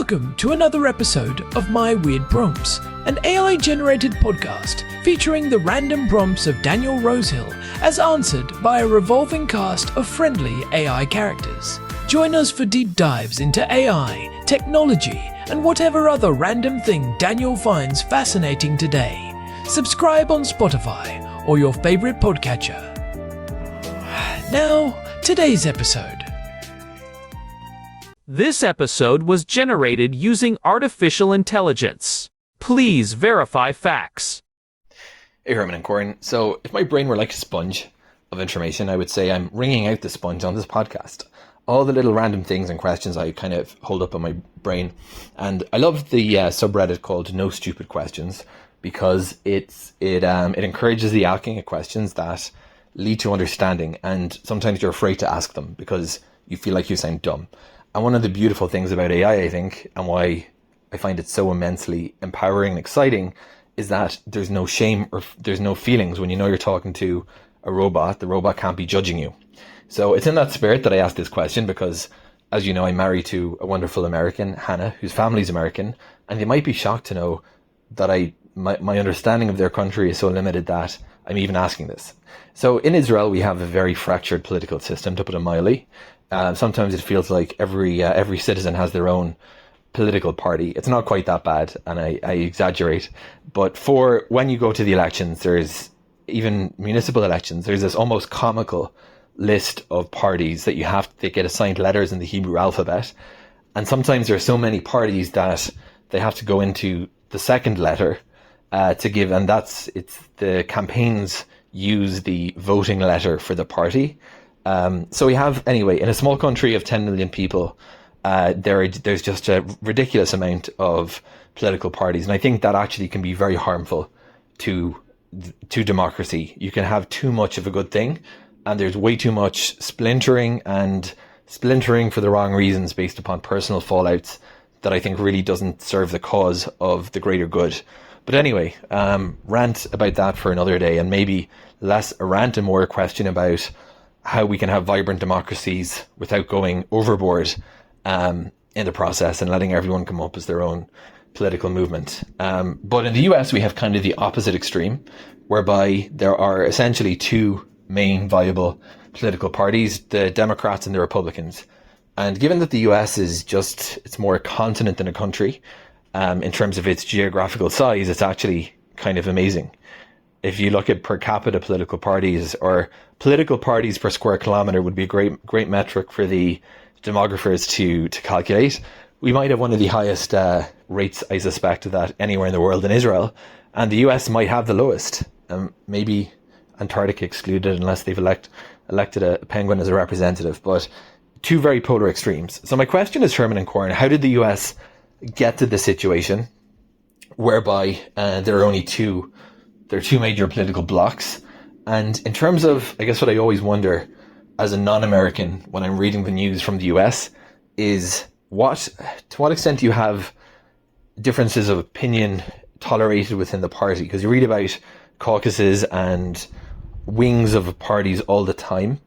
Welcome to another episode of My Weird Prompts, an AI-generated podcast featuring the random prompts of Daniel Rosehill as answered by a revolving cast of friendly AI characters. Join us for deep dives into AI, technology, and whatever other random thing Daniel finds fascinating today. Subscribe on Spotify or your favorite podcatcher. Now, today's episode. This episode was generated using artificial intelligence. Please verify facts. Hey, Herman and Corn. So, if my brain were like a sponge of information, I would say I'm wringing out the sponge on this podcast. All the little random things and questions I kind of hold up on my brain. And I love the subreddit called No Stupid Questions because it encourages the asking of questions that lead to understanding. And sometimes you're afraid to ask them because you feel like you sound dumb. And one of the beautiful things about AI, I think, and why I find it so immensely empowering and exciting, is that there's no shame or there's no feelings when you know you're talking to a robot. The robot can't be judging you. So it's in that spirit that I asked this question because, as you know, I'm married to a wonderful American, Hannah, whose family's American, and you might be shocked to know that my understanding of their country is so limited that I'm even asking this. So in Israel, we have a very fractured political system, to put it mildly. Sometimes it feels like every citizen has their own political party. It's not quite that bad, and I exaggerate. But for when you go to the elections, there's even municipal elections, there's this almost comical list of parties that they get assigned letters in the Hebrew alphabet. And sometimes there are so many parties that they have to go into the second letter to give, and it's the campaigns use the voting letter for the party. So we have, anyway, in a small country of 10 million people, there's just a ridiculous amount of political parties. And I think that actually can be very harmful to democracy. You can have too much of a good thing, and there's way too much splintering for the wrong reasons based upon personal fallouts that I think really doesn't serve the cause of the greater good. But anyway, rant about that for another day, and maybe less a rant and more a question about how we can have vibrant democracies without going overboard in the process and letting everyone come up as their own political movement. But in the US, we have kind of the opposite extreme, whereby there are essentially two main viable political parties, the Democrats and the Republicans. And given that the US it's more a continent than a country, in terms of its geographical size, it's actually kind of amazing. If you look at per capita political parties, or political parties per square kilometer would be a great metric for the demographers to calculate. We might have one of the highest rates, I suspect, of that anywhere in the world in Israel, and the US might have the lowest. Maybe Antarctica excluded unless they've elected a penguin as a representative, but two very polar extremes. So my question is, Herman and Corn, how did the US get to this situation whereby there are only two major political blocks? And in terms of, I guess what I always wonder as a non-American when I'm reading the news from the US is to what extent do you have differences of opinion tolerated within the party? Because you read about caucuses and wings of parties all the time.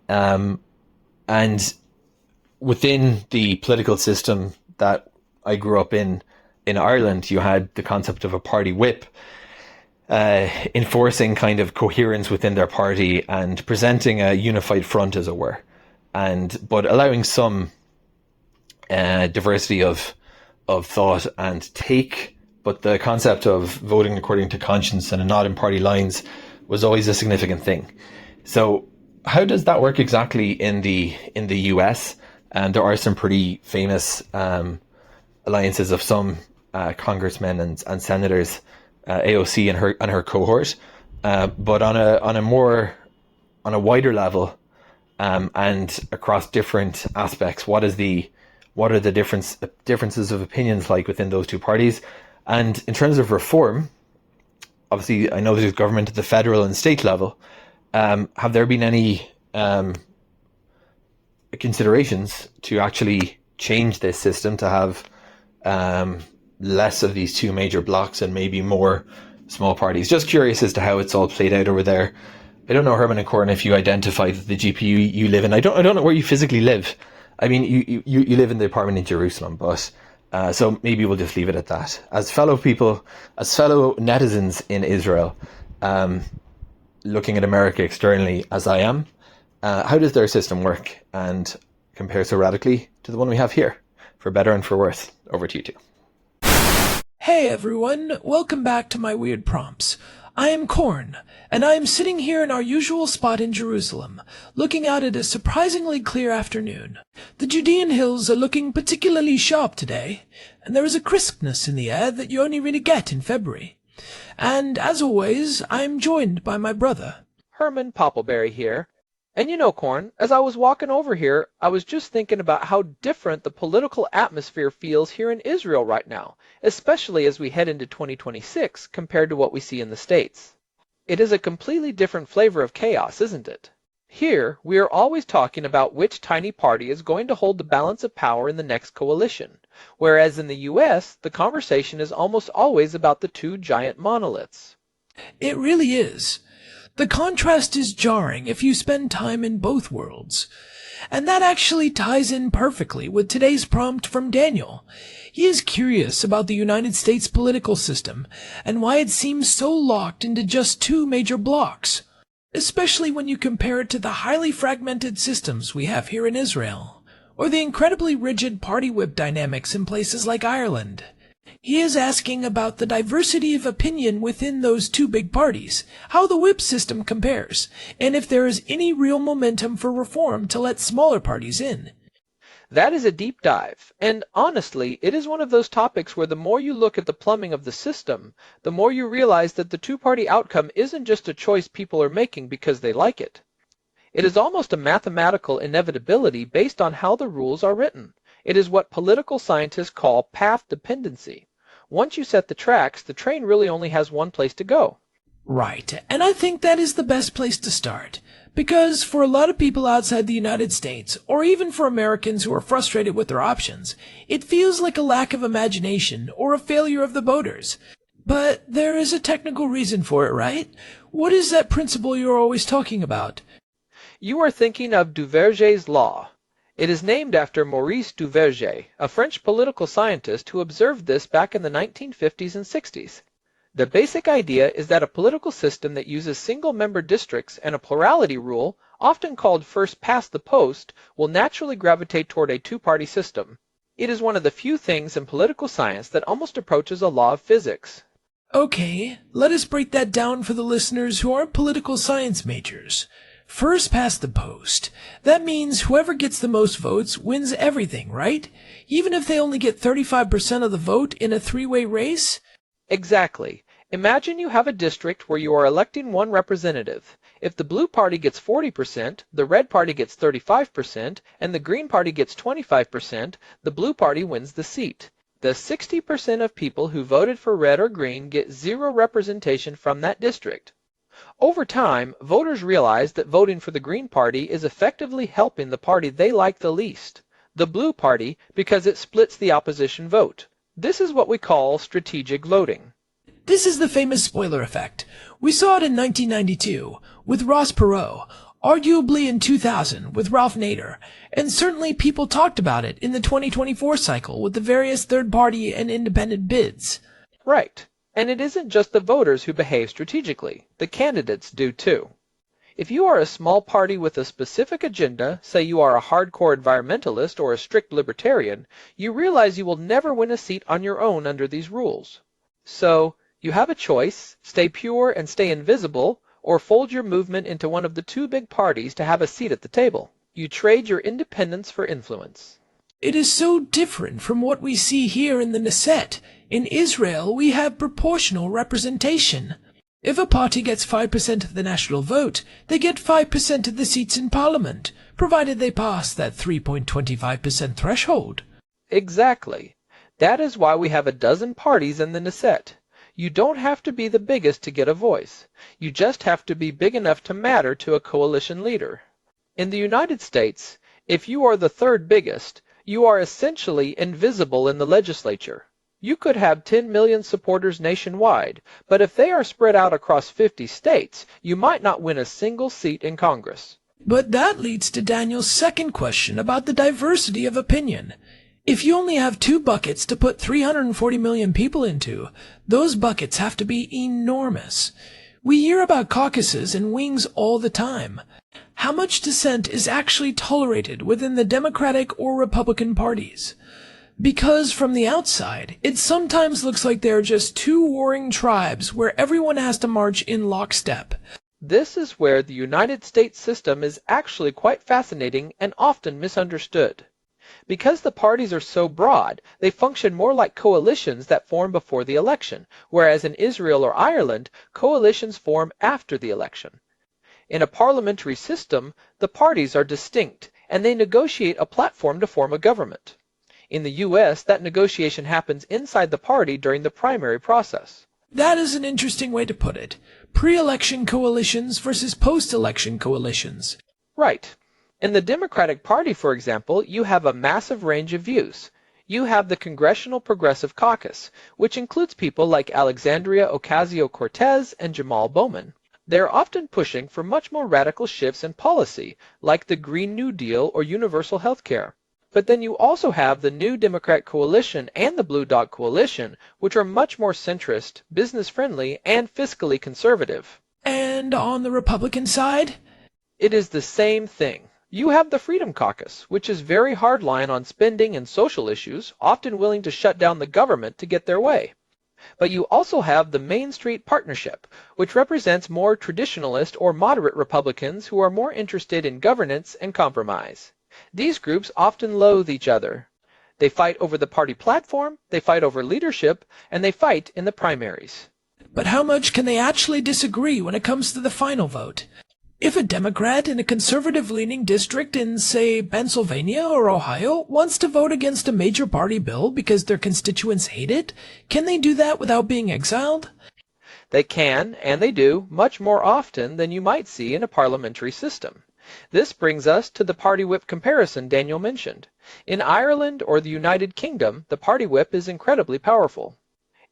And within the political system that I grew up in Ireland, you had the concept of a party whip, enforcing kind of coherence within their party and presenting a unified front, as it were, but allowing some diversity of thought and take. But the concept of voting according to conscience and not in party lines was always a significant thing. So how does that work exactly in the US? And there are some pretty famous alliances of some congressmen and senators, AOC and her cohort, but on a wider level and across different aspects, what are the differences of opinions like within those two parties? And in terms of reform, obviously I know there's government at the federal and state level. Have there been any considerations to actually change this system to have less of these two major blocks and maybe more small parties? Just curious as to how it's all played out over there. I don't know, Herman and Corn, if you identify the GPU you live in. I don't know where you physically live. I mean, you live in the apartment in Jerusalem, but So maybe we'll just leave it at that. As fellow netizens in Israel, looking at America externally as I am, how does their system work and compare so radically to the one we have here? For better and for worse. Over to you two. Hey everyone, welcome back to my weird prompts. I am Corn, and I am sitting here in our usual spot in Jerusalem, looking out at a surprisingly clear afternoon. The Judean hills are looking particularly sharp today, and there is a crispness in the air that you only really get in February. And as always, I am joined by my brother, Herman Poppleberry here. And you know, Corn, as I was walking over here, I was just thinking about how different the political atmosphere feels here in Israel right now, especially as we head into 2026 compared to what we see in the States. It is a completely different flavor of chaos, isn't it? Here, we are always talking about which tiny party is going to hold the balance of power in the next coalition, whereas in the US, the conversation is almost always about the two giant monoliths. It really is. The contrast is jarring if you spend time in both worlds. And that actually ties in perfectly with today's prompt from Daniel. He is curious about the United States political system and why it seems so locked into just two major blocks, especially when you compare it to the highly fragmented systems we have here in Israel, or the incredibly rigid party whip dynamics in places like Ireland. He is asking about the diversity of opinion within those two big parties, how the whip system compares, and if there is any real momentum for reform to let smaller parties in. That is a deep dive, and honestly, it is one of those topics where the more you look at the plumbing of the system, the more you realize that the two-party outcome isn't just a choice people are making because they like it. It is almost a mathematical inevitability based on how the rules are written. It is what political scientists call path dependency. Once you set the tracks, the train really only has one place to go. Right, and I think that is the best place to start. Because for a lot of people outside the United States, or even for Americans who are frustrated with their options, it feels like a lack of imagination or a failure of the voters. But there is a technical reason for it, right? What is that principle you're always talking about? You are thinking of Duverger's law. It is named after Maurice Duverger, a French political scientist who observed this back in the 1950s and 60s. The basic idea is that a political system that uses single-member districts and a plurality rule, often called first past the post, will naturally gravitate toward a two-party system. It is one of the few things in political science that almost approaches a law of physics. Okay, let us break that down for the listeners who aren't political science majors. First past the post. That means whoever gets the most votes wins everything, right? Even if they only get 35% of the vote in a three-way race? Exactly. Imagine you have a district where you are electing one representative. If the blue party gets 40%, the red party gets 35%, and the green party gets 25%, the blue party wins the seat. The 60% of people who voted for red or green get zero representation from that district. Over time, voters realize that voting for the Green Party is effectively helping the party they like the least, the Blue Party, because it splits the opposition vote. This is what we call strategic voting. This is the famous spoiler effect. We saw it in 1992 with Ross Perot, arguably in 2000 with Ralph Nader, and certainly people talked about it in the 2024 cycle with the various third-party and independent bids. Right. And it isn't just the voters who behave strategically. The candidates do too. If you are a small party with a specific agenda, say you are a hardcore environmentalist or a strict libertarian, you realize you will never win a seat on your own under these rules. So, you have a choice: stay pure and stay invisible, or fold your movement into one of the two big parties to have a seat at the table. You trade your independence for influence. It is so different from what we see here in the Knesset. In Israel, we have proportional representation. If a party gets 5% of the national vote, they get 5% of the seats in parliament, provided they pass that 3.25% threshold. Exactly. That is why we have a dozen parties in the Knesset. You don't have to be the biggest to get a voice. You just have to be big enough to matter to a coalition leader. In the United States, if you are the third biggest, you are essentially invisible in the legislature. You could have 10 million supporters nationwide, but if they are spread out across 50 states, you might not win a single seat in Congress. But that leads to Daniel's second question about the diversity of opinion. If you only have 2 buckets to put 340 million people into, those buckets have to be enormous. We hear about caucuses and wings all the time. How much dissent is actually tolerated within the Democratic or Republican parties? Because from the outside, it sometimes looks like they're just 2 warring tribes where everyone has to march in lockstep. This is where the United States system is actually quite fascinating and often misunderstood. Because the parties are so broad, they function more like coalitions that form before the election, whereas in Israel or Ireland, coalitions form after the election. In a parliamentary system, the parties are distinct, and they negotiate a platform to form a government. In the U.S., that negotiation happens inside the party during the primary process. That is an interesting way to put it. Pre-election coalitions versus post-election coalitions. Right. In the Democratic Party, for example, you have a massive range of views. You have the Congressional Progressive Caucus, which includes people like Alexandria Ocasio-Cortez and Jamal Bowman. They are often pushing for much more radical shifts in policy, like the Green New Deal or universal health care. But then you also have the New Democrat Coalition and the Blue Dog Coalition, which are much more centrist, business-friendly, and fiscally conservative. And on the Republican side? It is the same thing. You have the Freedom Caucus, which is very hardline on spending and social issues, often willing to shut down the government to get their way. But you also have the Main Street Partnership, which represents more traditionalist or moderate Republicans who are more interested in governance and compromise. These groups often loathe each other. They fight over the party platform, they fight over leadership, and they fight in the primaries. But how much can they actually disagree when it comes to the final vote? If a Democrat in a conservative-leaning district in, say, Pennsylvania or Ohio wants to vote against a major party bill because their constituents hate it, can they do that without being exiled? They can, and they do, much more often than you might see in a parliamentary system. This brings us to the party whip comparison Daniel mentioned. In Ireland or the United Kingdom, the party whip is incredibly powerful.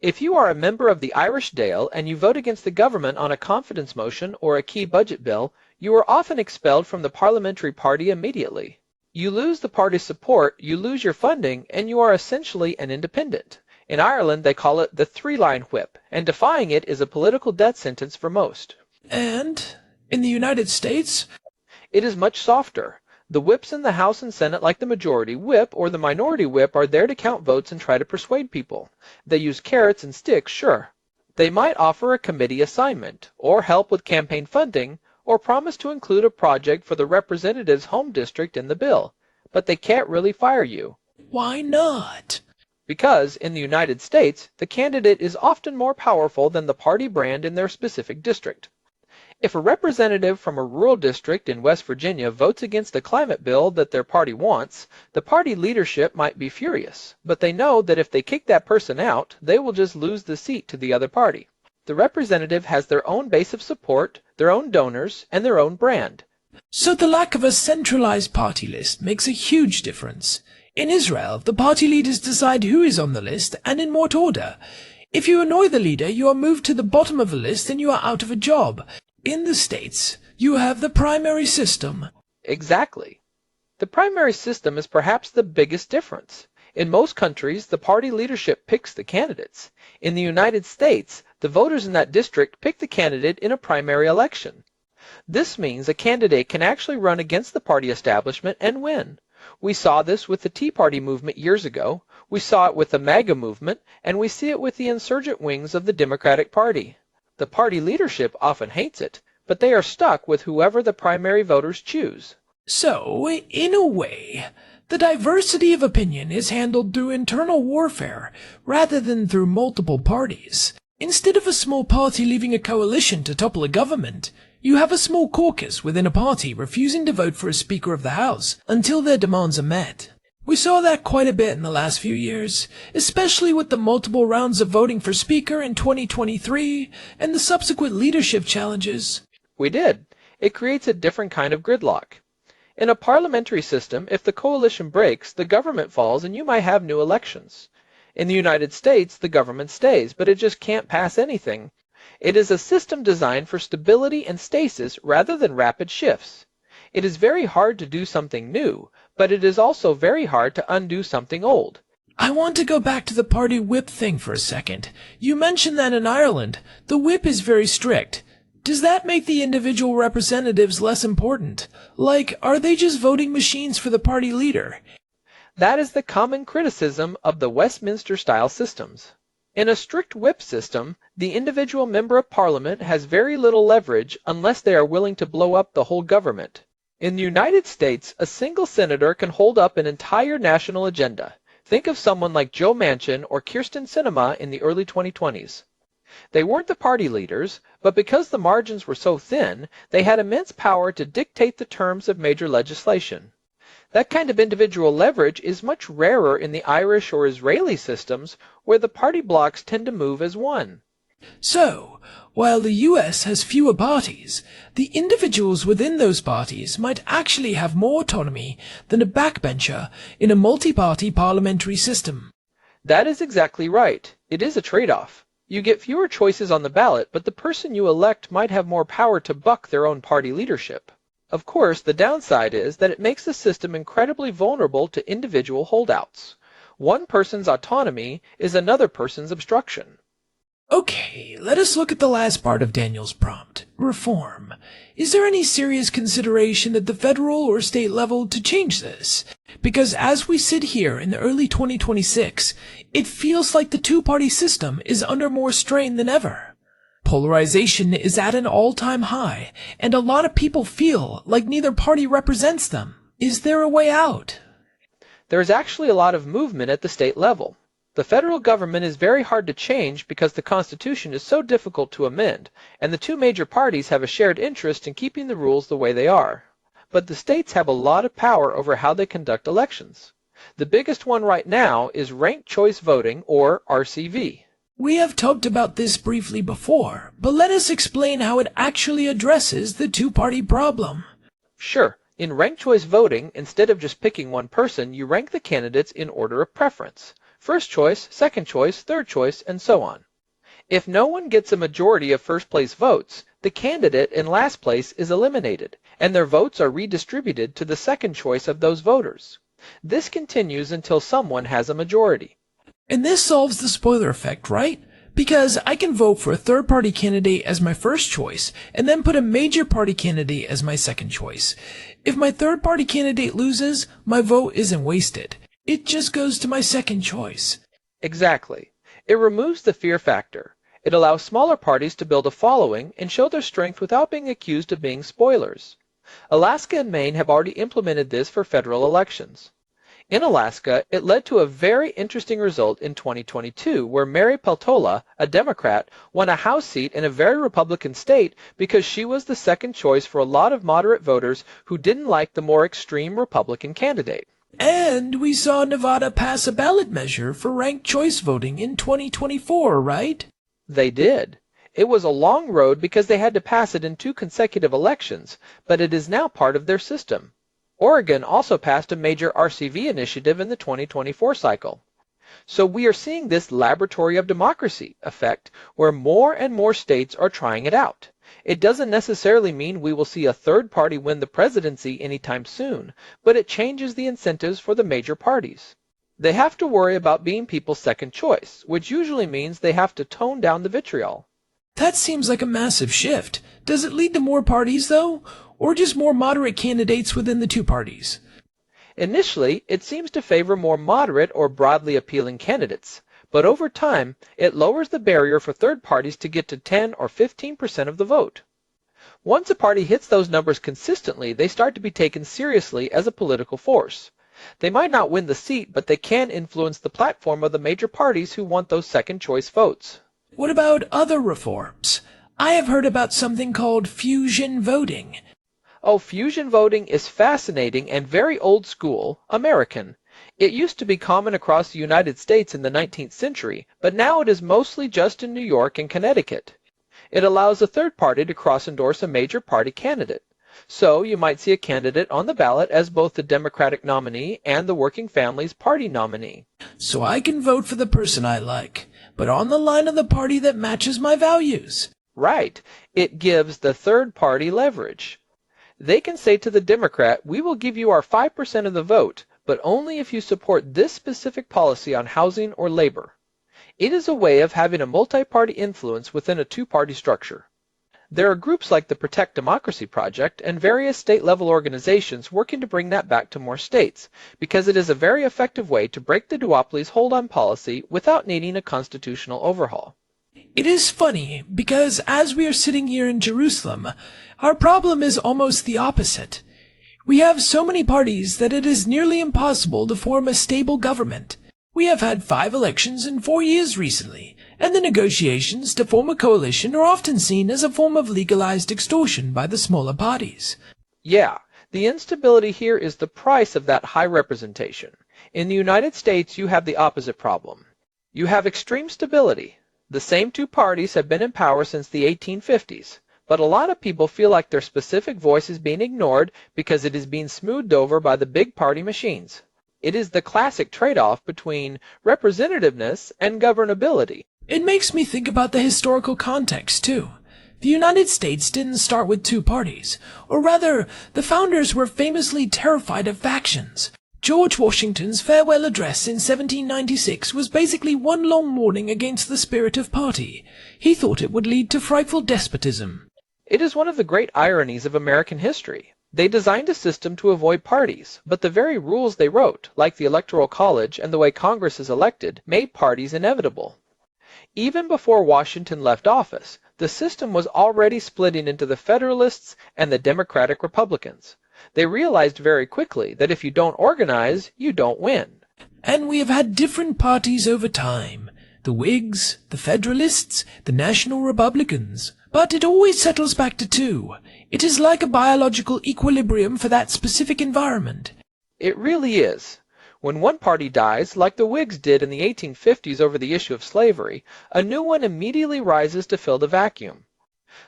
If you are a member of the Irish Dáil and you vote against the government on a confidence motion or a key budget bill, you are often expelled from the parliamentary party immediately. You lose the party's support, you lose your funding, and you are essentially an independent. In Ireland, they call it the 3-line whip, and defying it is a political death sentence for most. And in the United States? It is much softer. The whips in the House and Senate, like the majority whip or the minority whip, are there to count votes and try to persuade people. They use carrots and sticks, sure. They might offer a committee assignment, or help with campaign funding, or promise to include a project for the representative's home district in the bill. But they can't really fire you. Why not? Because, in the United States, the candidate is often more powerful than the party brand in their specific district. If a representative from a rural district in West Virginia votes against a climate bill that their party wants, the party leadership might be furious, but they know that if they kick that person out, they will just lose the seat to the other party. The representative has their own base of support, their own donors, and their own brand. So the lack of a centralized party list makes a huge difference. In Israel, the party leaders decide who is on the list and in what order. If you annoy the leader, you are moved to the bottom of the list and you are out of a job. In the States, you have the primary system. Exactly. The primary system is perhaps the biggest difference. In most countries, the party leadership picks the candidates. In the United States, the voters in that district pick the candidate in a primary election. This means a candidate can actually run against the party establishment and win. We saw this with the Tea Party movement years ago, we saw it with the MAGA movement, and we see it with the insurgent wings of the Democratic Party. The party leadership often hates it, but they are stuck with whoever the primary voters choose. So, in a way, the diversity of opinion is handled through internal warfare rather than through multiple parties. Instead of a small party leaving a coalition to topple a government, you have a small caucus within a party refusing to vote for a Speaker of the House until their demands are met. We saw that quite a bit in the last few years, especially with the multiple rounds of voting for Speaker in 2023 and the subsequent leadership challenges. We did. It creates a different kind of gridlock. In a parliamentary system, if the coalition breaks, the government falls and you might have new elections. In the United States, the government stays, but it just can't pass anything. It is a system designed for stability and stasis rather than rapid shifts. It is very hard to do something new, but it is also very hard to undo something old. I want to go back to the party whip thing for a second. You mentioned that in Ireland, the whip is very strict. Does that make the individual representatives less important? Like, are they just voting machines for the party leader? That is the common criticism of the Westminster-style systems. In a strict whip system, the individual member of parliament has very little leverage unless they are willing to blow up the whole government. In the United States, a single senator can hold up an entire national agenda. Think of someone like Joe Manchin or Kyrsten Sinema in the early 2020s. They weren't the party leaders, but because the margins were so thin, they had immense power to dictate the terms of major legislation. That kind of individual leverage is much rarer in the Irish or Israeli systems, where the party blocs tend to move as one. So, while the US has fewer parties, the individuals within those parties might actually have more autonomy than a backbencher in a multi-party parliamentary system. That is exactly right. It is a trade-off. You get fewer choices on the ballot, but the person you elect might have more power to buck their own party leadership. Of course, the downside is that it makes the system incredibly vulnerable to individual holdouts. One person's autonomy is another person's obstruction. Okay, let us look at the last part of Daniel's prompt, reform. Is there any serious consideration at the federal or state level to change this? Because as we sit here in the early 2026, it feels like the two-party system is under more strain than ever. Polarization is at an all-time high, and a lot of people feel like neither party represents them. Is there a way out? There is actually a lot of movement at the state level. The federal government is very hard to change because the Constitution is so difficult to amend, and the two major parties have a shared interest in keeping the rules the way they are. But the states have a lot of power over how they conduct elections. The biggest one right now is ranked choice voting, or RCV. We have talked about this briefly before, but let us explain how it actually addresses the two-party problem. Sure. In ranked choice voting, instead of just picking one person, you rank the candidates in order of preference. First choice, second choice, third choice, and so on. If no one gets a majority of first-place votes, the candidate in last place is eliminated, and their votes are redistributed to the second choice of those voters. This continues until someone has a majority. And this solves the spoiler effect, right? Because I can vote for a third-party candidate as my first choice, and then put a major party candidate as my second choice. If my third-party candidate loses, my vote isn't wasted. It just goes to my second choice. Exactly. It removes the fear factor. It allows smaller parties to build a following and show their strength without being accused of being spoilers. Alaska and Maine have already implemented this for federal elections. In Alaska, it led to a very interesting result in 2022 where Mary Peltola, a Democrat, won a House seat in a very Republican state because she was the second choice for a lot of moderate voters who didn't like the more extreme Republican candidate. And we saw Nevada pass a ballot measure for ranked choice voting in 2024, right? They did. It was a long road because they had to pass it in 2 consecutive elections, but it is now part of their system. Oregon also passed a major RCV initiative in the 2024 cycle. So we are seeing this laboratory of democracy effect where more and more states are trying it out. It doesn't necessarily mean we will see a third party win the presidency anytime soon, but it changes the incentives for the major parties. They have to worry about being people's second choice, which usually means they have to tone down the vitriol. That seems like a massive shift. Does it lead to more parties, though? Or just more moderate candidates within the two parties? Initially, it seems to favor more moderate or broadly appealing candidates, but over time, it lowers the barrier for third parties to get to 10 or 15% of the vote. Once a party hits those numbers consistently, they start to be taken seriously as a political force. They might not win the seat, but they can influence the platform of the major parties who want those second-choice votes. What about other reforms? I have heard about something called fusion voting. Oh, fusion voting is fascinating and very old school, American. It used to be common across the United States in the 19th century, but now it is mostly just in New York and Connecticut. It allows a third party to cross-endorse a major party candidate. So you might see a candidate on the ballot as both the Democratic nominee and the Working Families Party nominee. So I can vote for the person I like, but on the line of the party that matches my values. Right. It gives the third party leverage. They can say to the Democrat, we will give you our 5% of the vote, but only if you support this specific policy on housing or labor. It is a way of having a multi-party influence within a two-party structure. There are groups like the Protect Democracy Project and various state-level organizations working to bring that back to more states, because it is a very effective way to break the duopoly's hold on policy without needing a constitutional overhaul. It is funny, because as we are sitting here in Jerusalem, our problem is almost the opposite. We have so many parties that it is nearly impossible to form a stable government. We have had 5 elections in 4 years recently, and the negotiations to form a coalition are often seen as a form of legalized extortion by the smaller parties. Yeah, the instability here is the price of that high representation. In the United States, you have the opposite problem. You have extreme stability. The same two parties have been in power since the 1850s, but a lot of people feel like their specific voice is being ignored because it is being smoothed over by the big party machines. It is the classic trade-off between representativeness and governability. It makes me think about the historical context, too. The United States didn't start with 2 parties, or rather, the founders were famously terrified of factions. George Washington's farewell address in 1796 was basically one long warning against the spirit of party. He thought it would lead to frightful despotism. It is one of the great ironies of American history. They designed a system to avoid parties, but the very rules they wrote, like the Electoral College and the way Congress is elected, made parties inevitable. Even before Washington left office, the system was already splitting into the Federalists and the Democratic Republicans. They realized very quickly that if you don't organize, you don't win. And we have had different parties over time. The Whigs, the Federalists, the National Republicans. But it always settles back to 2. It is like a biological equilibrium for that specific environment. It really is. When one party dies, like the Whigs did in the 1850s over the issue of slavery, a new one immediately rises to fill the vacuum.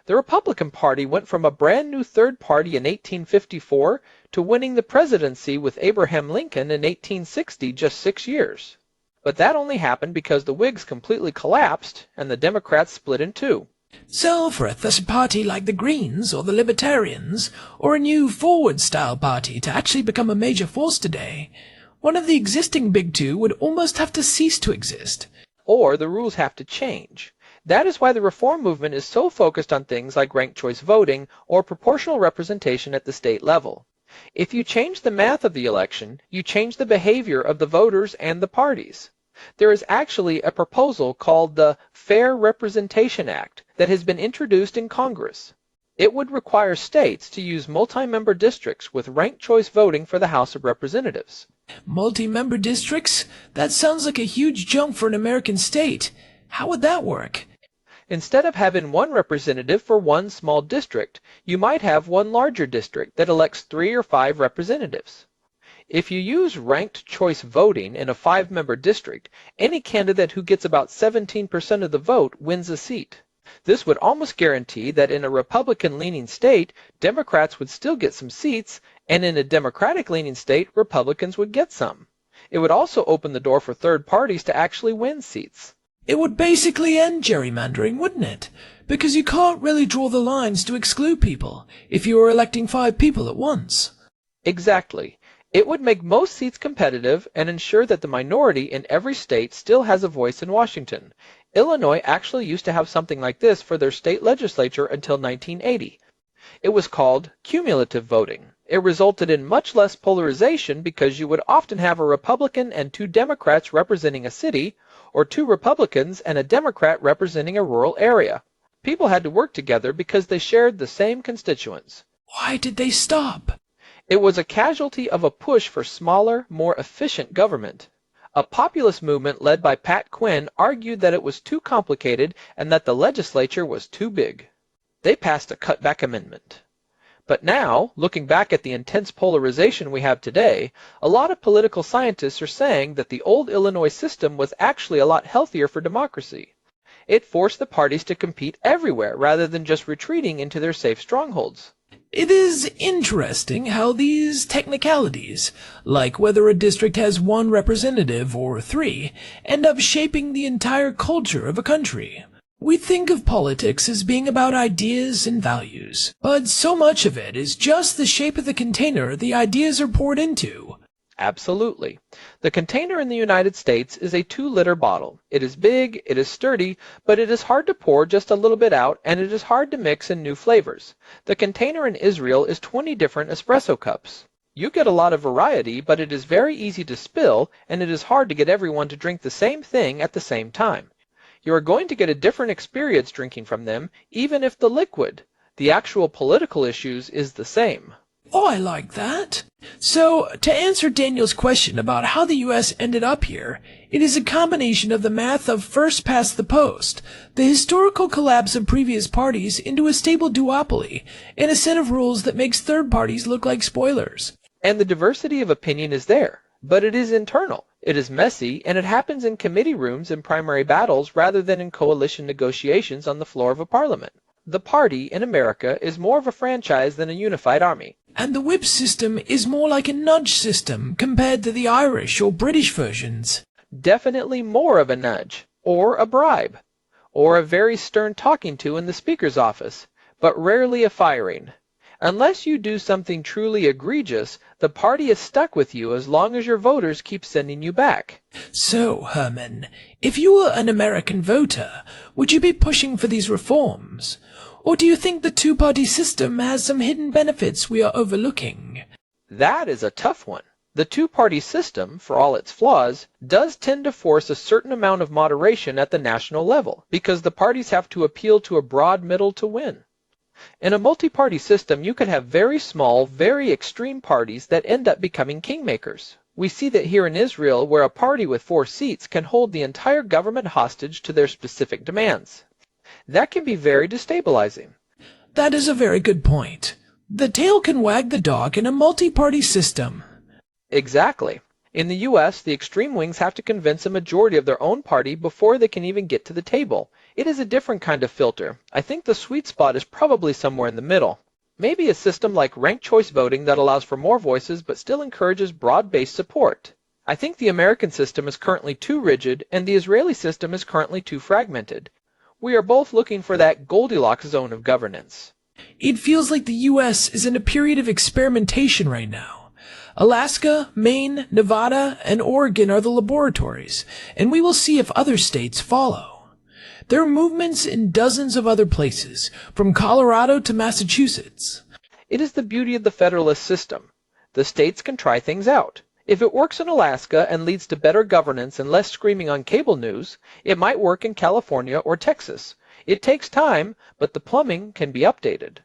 The Republican Party went from a brand new third party in 1854 to winning the presidency with Abraham Lincoln in 1860, just 6 years. But that only happened because the Whigs completely collapsed and the Democrats split in 2. So, for a party like the Greens or the Libertarians, or a new forward-style party to actually become a major force today, one of the existing big 2 would almost have to cease to exist. Or the rules have to change. That is why the reform movement is so focused on things like ranked choice voting or proportional representation at the state level. If you change the math of the election, you change the behavior of the voters and the parties. There is actually a proposal called the Fair Representation Act that has been introduced in Congress. It would require states to use multi-member districts with ranked choice voting for the House of Representatives. Multi-member districts? That sounds like a huge jump for an American state. How would that work? Instead of having one representative for one small district, you might have one larger district that elects 3 or 5 representatives. If you use ranked choice voting in a 5-member district, any candidate who gets about 17% of the vote wins a seat. This would almost guarantee that in a Republican-leaning state, Democrats would still get some seats, and in a Democratic-leaning state, Republicans would get some. It would also open the door for third parties to actually win seats. It would basically end gerrymandering, wouldn't it? Because you can't really draw the lines to exclude people if you are electing 5 people at once. Exactly. It would make most seats competitive and ensure that the minority in every state still has a voice in Washington. Illinois actually used to have something like this for their state legislature until 1980. It was called cumulative voting. It resulted in much less polarization because you would often have a Republican and 2 Democrats representing a city, or 2 Republicans and a Democrat representing a rural area. People had to work together because they shared the same constituents. Why did they stop? It was a casualty of a push for smaller, more efficient government. A populist movement led by Pat Quinn argued that it was too complicated and that the legislature was too big. They passed a cutback amendment. But now, looking back at the intense polarization we have today, a lot of political scientists are saying that the old Illinois system was actually a lot healthier for democracy. It forced the parties to compete everywhere rather than just retreating into their safe strongholds. It is interesting how these technicalities, like whether a district has 1 representative or 3, end up shaping the entire culture of a country. We think of politics as being about ideas and values, but so much of it is just the shape of the container the ideas are poured into. Absolutely. The container in the United States is a 2-liter bottle. It is big, it is sturdy, but it is hard to pour just a little bit out, and it is hard to mix in new flavors. The container in Israel is 20 different espresso cups. You get a lot of variety, but it is very easy to spill, and it is hard to get everyone to drink the same thing at the same time. You are going to get a different experience drinking from them, even if the liquid, the actual political issues, is the same. Oh, I like that. So, to answer Daniel's question about how the US ended up here, it is a combination of the math of first past the post, the historical collapse of previous parties into a stable duopoly, and a set of rules that makes third parties look like spoilers. And the diversity of opinion is there, but it is internal. It is messy, and it happens in committee rooms and primary battles rather than in coalition negotiations on the floor of a parliament. The party in America is more of a franchise than a unified army. And the whip system is more like a nudge system compared to the Irish or British versions. Definitely more of a nudge, or a bribe, or a very stern talking to in the speaker's office, but rarely a firing. Unless you do something truly egregious, the party is stuck with you as long as your voters keep sending you back. So, Herman, if you were an American voter, would you be pushing for these reforms? Or do you think the two-party system has some hidden benefits we are overlooking? That is a tough one. The two-party system, for all its flaws, does tend to force a certain amount of moderation at the national level, because the parties have to appeal to a broad middle to win. In a multi-party system, you could have very small, very extreme parties that end up becoming kingmakers. We see that here in Israel, where a party with 4 seats can hold the entire government hostage to their specific demands. That can be very destabilizing. That is a very good point. The tail can wag the dog in a multi-party system. Exactly. In the U.S., the extreme wings have to convince a majority of their own party before they can even get to the table. It is a different kind of filter. I think the sweet spot is probably somewhere in the middle. Maybe a system like ranked choice voting that allows for more voices but still encourages broad-based support. I think the American system is currently too rigid and the Israeli system is currently too fragmented. We are both looking for that Goldilocks zone of governance. It feels like the U.S. is in a period of experimentation right now. Alaska, Maine, Nevada, and Oregon are the laboratories, and we will see if other states follow. There are movements in dozens of other places, from Colorado to Massachusetts. It is the beauty of the federalist system. The states can try things out. If it works in Alaska and leads to better governance and less screaming on cable news, it might work in California or Texas. It takes time, but the plumbing can be updated.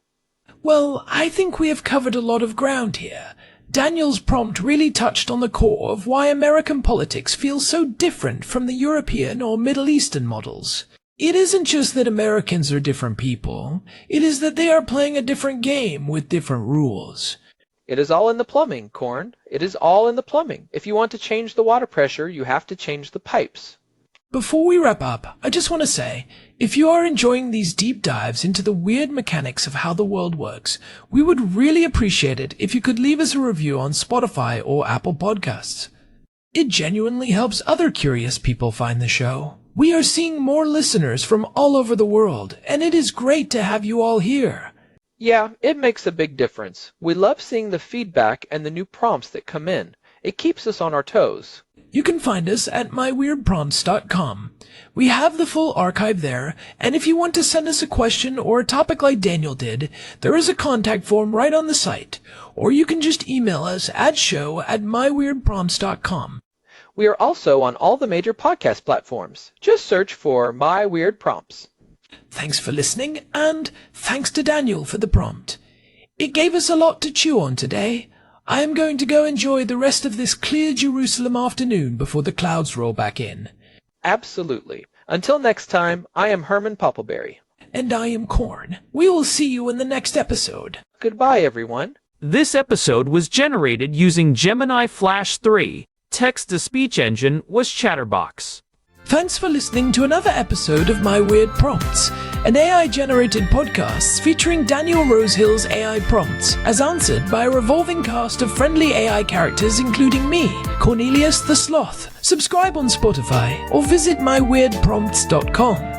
Well, I think we have covered a lot of ground here. Daniel's prompt really touched on the core of why American politics feels so different from the European or Middle Eastern models. It isn't just that Americans are different people, it is that they are playing a different game with different rules. It is all in the plumbing, Corn. It is all in the plumbing. If you want to change the water pressure, you have to change the pipes. Before we wrap up, I just want to say, if you are enjoying these deep dives into the weird mechanics of how the world works, we would really appreciate it if you could leave us a review on Spotify or Apple Podcasts. It genuinely helps other curious people find the show. We are seeing more listeners from all over the world, and it is great to have you all here. Yeah, it makes a big difference. We love seeing the feedback and the new prompts that come in. It keeps us on our toes. You can find us at myweirdprompts.com. We have the full archive there, and if you want to send us a question or a topic like Daniel did, there is a contact form right on the site, or you can just email us at show@myweirdprompts.com. We are also on all the major podcast platforms. Just search for My Weird Prompts. Thanks for listening, and thanks to Daniel for the prompt. It gave us a lot to chew on today. I am going to go enjoy the rest of this clear Jerusalem afternoon before the clouds roll back in. Absolutely. Until next time, I am Herman Poppleberry. And I am Corn. We will see you in the next episode. Goodbye, everyone. This episode was generated using Gemini Flash 3. Text-to-speech engine was Chatterbox. Thanks for listening to another episode of My Weird Prompts, an AI-generated podcast featuring Daniel Rosehill's AI prompts, as answered by a revolving cast of friendly AI characters including me, Cornelius the Sloth. Subscribe on Spotify, or visit myweirdprompts.com.